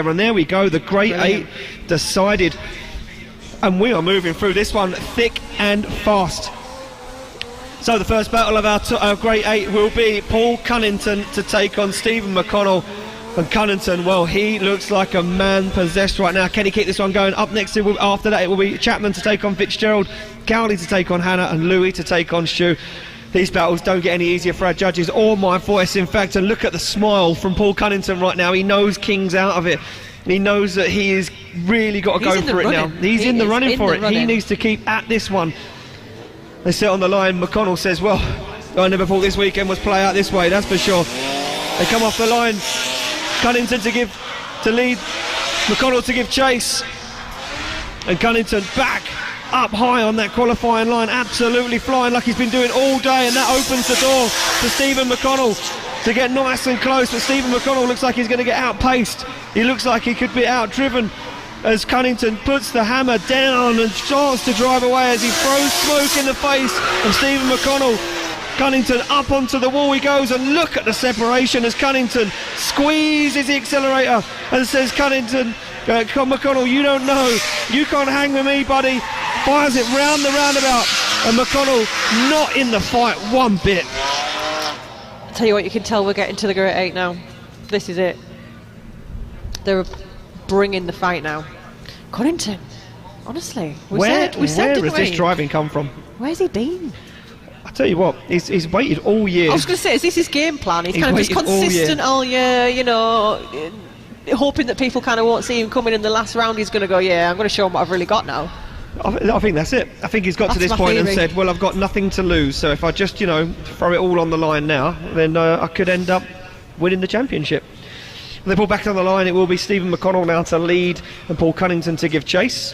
And there we go, the Great Eight decided, and we are moving through this one thick and fast. So the first battle of our Great Eight will be Paul Cunnington to take on Stephen McConnell. And Cunnington, well, he looks like a man possessed right now. Can he keep this one going? Up next, after that, it will be Chapman to take on Fitzgerald, Cowley to take on Hannah, and Louis to take on Shu. These battles don't get any easier for our judges or my voice, in fact. And look at the smile from Paul Cunnington right now. He knows King's out of it. He knows that he has really got to go for it now. He's in the running for it. He needs to keep at this one. They sit on the line. McConnell says, well, I never thought this weekend was play out this way, that's for sure. They come off the line. Cunnington to lead, McConnell to give chase, and Cunnington back up high on that qualifying line, absolutely flying like he's been doing all day, and that opens the door for Stephen McConnell to get nice and close. But Stephen McConnell looks like he's going to get outpaced. He looks like he could be outdriven as Cunnington puts the hammer down and starts to drive away as he throws smoke in the face of Stephen McConnell. Cunnington up onto the wall he goes, and look at the separation as Cunnington squeezes the accelerator and says, Cunnington, McConnell, you don't know, you can't hang with me, buddy. Fires it round the roundabout, and McConnell not in the fight one bit. I'll tell you what, you can tell we're getting to the Great Eight now. This is it. They're bringing the fight now. Cunnington, honestly, where has this driving come from? Where's he been? I tell you what, he's waited all year. I was going to say, is this his game plan? He's kind of just consistent all year, you know, hoping that people kind of won't see him coming in the last round. He's going to go, yeah, I'm going to show him what I've really got now. I think that's it. I think he's got to this point and said, well, I've got nothing to lose, so if I just, you know, throw it all on the line now, then I could end up winning the championship. They pull back on the line. It will be Stephen McConnell now to lead and Paul Cunnington to give chase.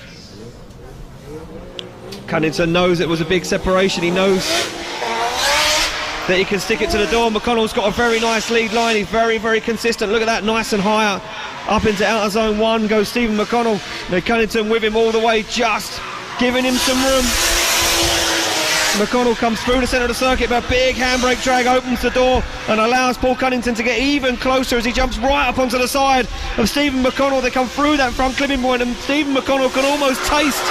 Cunnington knows it was a big separation. He knows that he can stick it to the door. McConnell's got a very nice lead line. He's very, very consistent. Look at that, nice and high up into outer zone one goes Stephen McConnell. Now Cunnington with him all the way, just giving him some room. McConnell comes through the centre of the circuit, but a big handbrake drag opens the door and allows Paul Cunnington to get even closer as he jumps right up onto the side of Stephen McConnell. They come through that front clipping point, and Stephen McConnell can almost taste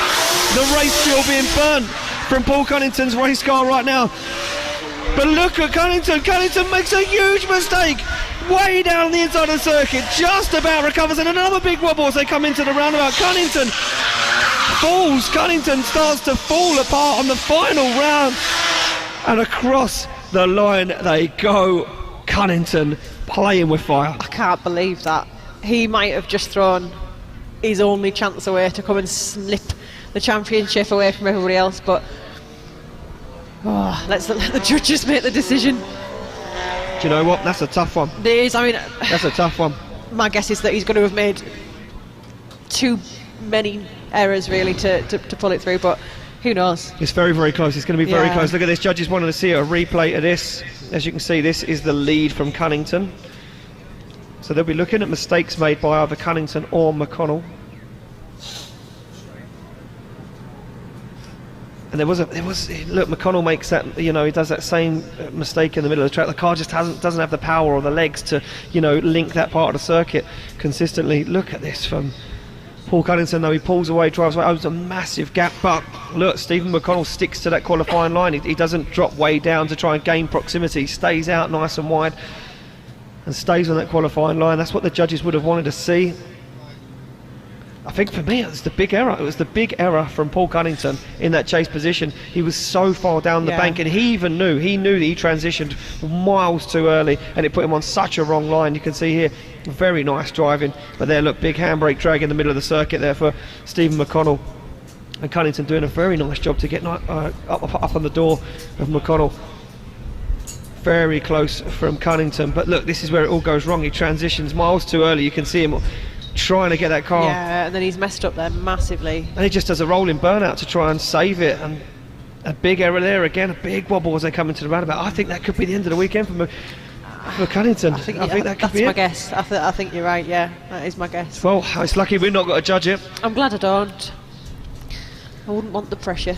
the race fuel being burnt from Paul Cunnington's race car right now. But look at Cunnington. Cunnington makes a huge mistake way down the inside of the circuit, just about recovers, and another big wobble as they come into the roundabout. Cunnington falls. Cunnington starts to fall apart on the final round, and across the line they go. Cunnington playing with fire. I can't believe that. He might have just thrown his only chance away to come and snip the championship away from everybody else, but let's let the judges make the decision. Do you know what? That's a tough one. It is. I mean, that's a tough one. My guess is that he's going to have made too many errors really to pull it through, but who knows? It's very, very close. It's going to be very close. Look at this. Judges wanted to see a replay of this. As you can see, this is the lead from Cunnington. So they'll be looking at mistakes made by either Cunnington or McConnell. And there was look, McConnell makes that, you know, he does that same mistake in the middle of the track. The car just doesn't have the power or the legs to, you know, link that part of the circuit consistently. Look at this from Paul Cunnington, though. He pulls away, drives away. Oh, it's a massive gap, but look, Stephen McConnell sticks to that qualifying line. He doesn't drop way down to try and gain proximity. He stays out nice and wide and stays on that qualifying line. That's what the judges would have wanted to see. I think for me it was the big error. It was the big error from Paul Cunnington in that chase position. He was so far down the bank, and he knew that he transitioned miles too early, and it put him on such a wrong line. You can see here, very nice driving, but there, look, big handbrake drag in the middle of the circuit there for Stephen McConnell, and Cunnington doing a very nice job to get up on the door of McConnell. Very close from Cunnington, but look, this is where it all goes wrong. He transitions miles too early. You can see him trying to get that car, and then he's messed up there massively, and he just does a rolling burnout to try and save it, and a big error there again, a big wobble as they come into the roundabout. I think that could be the end of the weekend for Cunnington. I think that could be it. That's my guess. I think you're right. Yeah, that is my guess. Well, it's lucky we've not got to judge it. I'm glad I don't. I wouldn't want the pressure.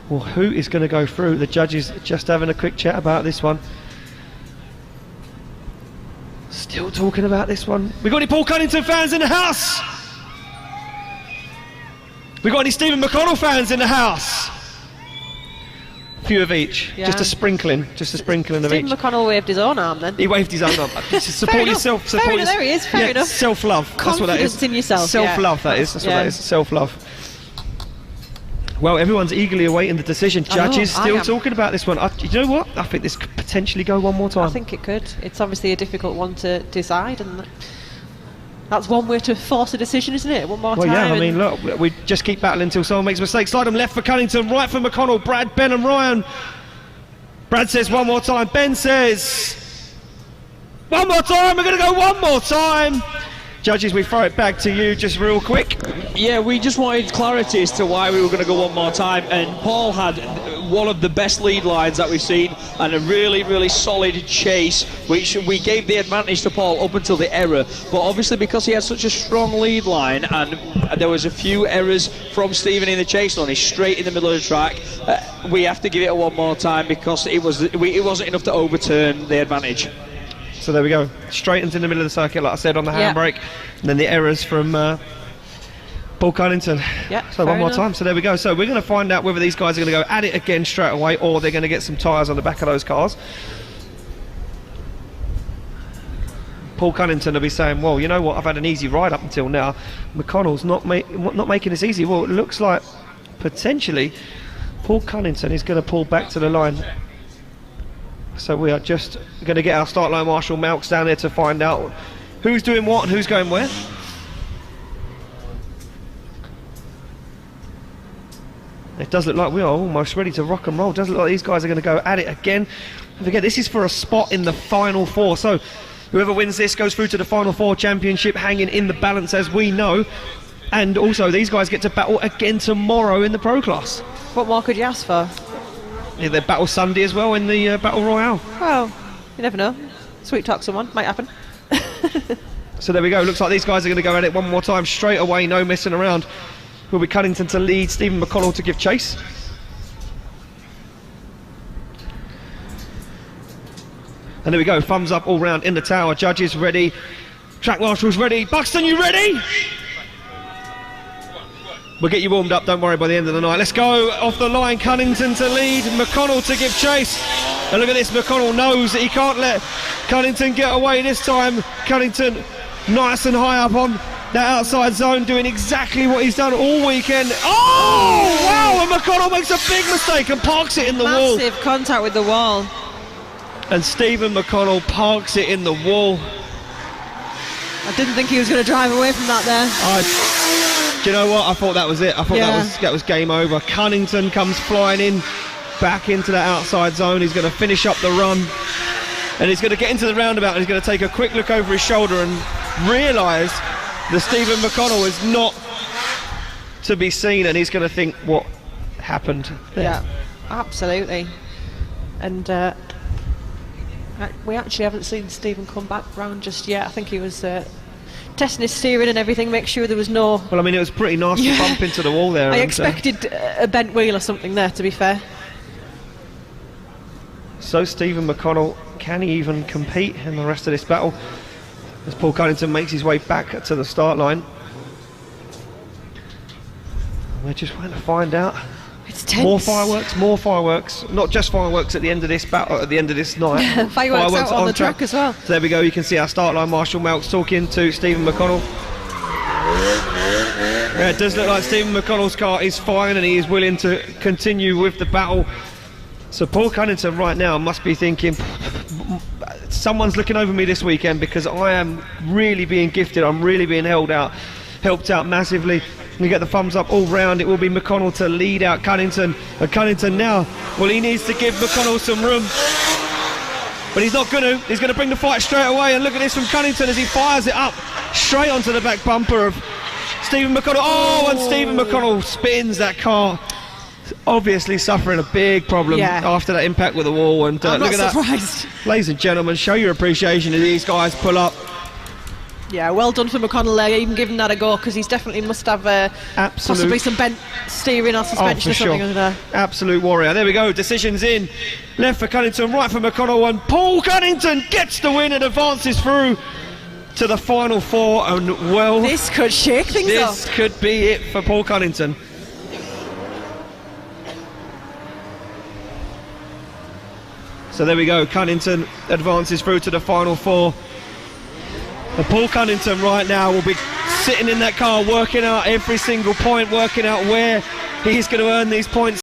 Well, who is going to go through? The judges just having a quick chat about this one. Still Still talking about this one. We got any Paul Cunnington fans in the house? We got any Stephen McConnell fans in the house? A few of each. Yeah. Just a sprinkling of Stephen each. McConnell waved his own arm then. He waved his own arm. Just support yourself. Fair enough, there he is, fair enough. Self-love. That's what that is. Confidence in yourself. Self-love, that is. That's what that is. Self-love. Well, everyone's eagerly awaiting the decision. Judges still talking about this one. You know what? I think this could potentially go one more time. I think it could. It's obviously a difficult one to decide, and that's one way to force a decision, isn't it? One more time. Well, yeah, I mean, look, we just keep battling until someone makes a mistake. Slide them left for Cunnington, right for McConnell, Brad, Ben and Ryan. Brad says one more time. Ben says one more time. We're going to go one more time. Judges, we throw it back to you just real quick. Yeah, we just wanted clarity as to why we were going to go one more time, and Paul had one of the best lead lines that we've seen and a really, really solid chase, which we gave the advantage to Paul up until the error, but obviously because he had such a strong lead line and there was a few errors from Stephen in the chase on, he's straight in the middle of the track, we have to give it a one more time because it wasn't enough to overturn the advantage. So there we go, straight into the middle of the circuit, like I said, on the handbrake, and then the errors from Paul Cunnington. Yeah, so one more enough. time. So there we go. So we're going to find out whether these guys are going to go at it again straight away, or they're going to get some tyres on the back of those cars. Paul Cunnington will be saying, well, you know what, I've had an easy ride up until now. McConnell's not making this easy. Well, it looks like potentially Paul Cunnington is going to pull back to the line. So we are just going to get our start line marshal Malks down there to find out who's doing what and who's going where. It does look like we are almost ready to rock and roll. It does look like these guys are going to go at it again. Don't forget, this is for a spot in the final four. So whoever wins this goes through to the final four championship, hanging in the balance as we know. And also these guys get to battle again tomorrow in the Pro class. What more could you ask for? Yeah, they battle Sunday as well in the Battle Royale. Well, you never know. Sweet talk someone, might happen. So there we go. Looks like these guys are going to go at it one more time straight away, no messing around. Will be Cunnington to lead, Stephen McConnell to give chase. And there we go, thumbs up all round in the tower. Judges ready, track marshals ready. Buxton, you ready? We'll get you warmed up, don't worry, by the end of the night. Let's go off the line. Cunnington to lead, McConnell to give chase. And look at this, McConnell knows that he can't let Cunnington get away this time. Cunnington nice and high up on that outside zone, doing exactly what he's done all weekend. Oh, wow, and McConnell makes a big mistake and parks it in the wall. Massive contact with the wall. And Stephen McConnell parks it in the wall. I didn't think he was going to drive away from that there. Do you know what? I thought that was it. I thought that was game over. Cunnington comes flying in, back into that outside zone. He's going to finish up the run, and he's going to get into the roundabout, and he's going to take a quick look over his shoulder and realise that Stephen McConnell is not to be seen, and he's going to think, what happened there? Yeah, absolutely. And we actually haven't seen Stephen come back round just yet. I think he was testing his steering and everything, make sure there was no... Well, I mean, it was pretty nasty bump into the wall there. I expected a bent wheel or something there, to be fair. So Stephen McConnell, can he even compete in the rest of this battle? As Paul Cunnington makes his way back to the start line. We're just waiting to find out. It's tense. More fireworks. Not just fireworks at the end of this battle, at the end of this night. Fireworks out on the track as well. So there we go, you can see our start line marshal Malks talking to Stephen McConnell. Yeah, it does look like Stephen McConnell's car is fine and he is willing to continue with the battle. So Paul Cunnington right now must be thinking, someone's looking over me this weekend because I am really being gifted, I'm really being helped out massively. You get the thumbs up all round. It will be McConnell to lead out Cunnington. And Cunnington now, well, he needs to give McConnell some room. But he's not going to. He's going to bring the fight straight away. And look at this from Cunnington as he fires it up straight onto the back bumper of Stephen McConnell. Oh, and Stephen McConnell spins that car. Obviously suffering a big problem after that impact with the wall. And I'm look not at surprised. That. Ladies and gentlemen, show your appreciation as these guys pull up. Yeah, well done for McConnell there, even giving that a go, because he's definitely must have possibly some bent steering or suspension or something under there. Absolute warrior. There we go, decisions in. Left for Cunnington, right for McConnell, and Paul Cunnington gets the win and advances through to the final 4, and well, This could shake things up. this could be it for Paul Cunnington. So there we go, Cunnington advances through to the final 4. And Paul Cunnington right now will be sitting in that car working out every single point, working out where he's going to earn these points.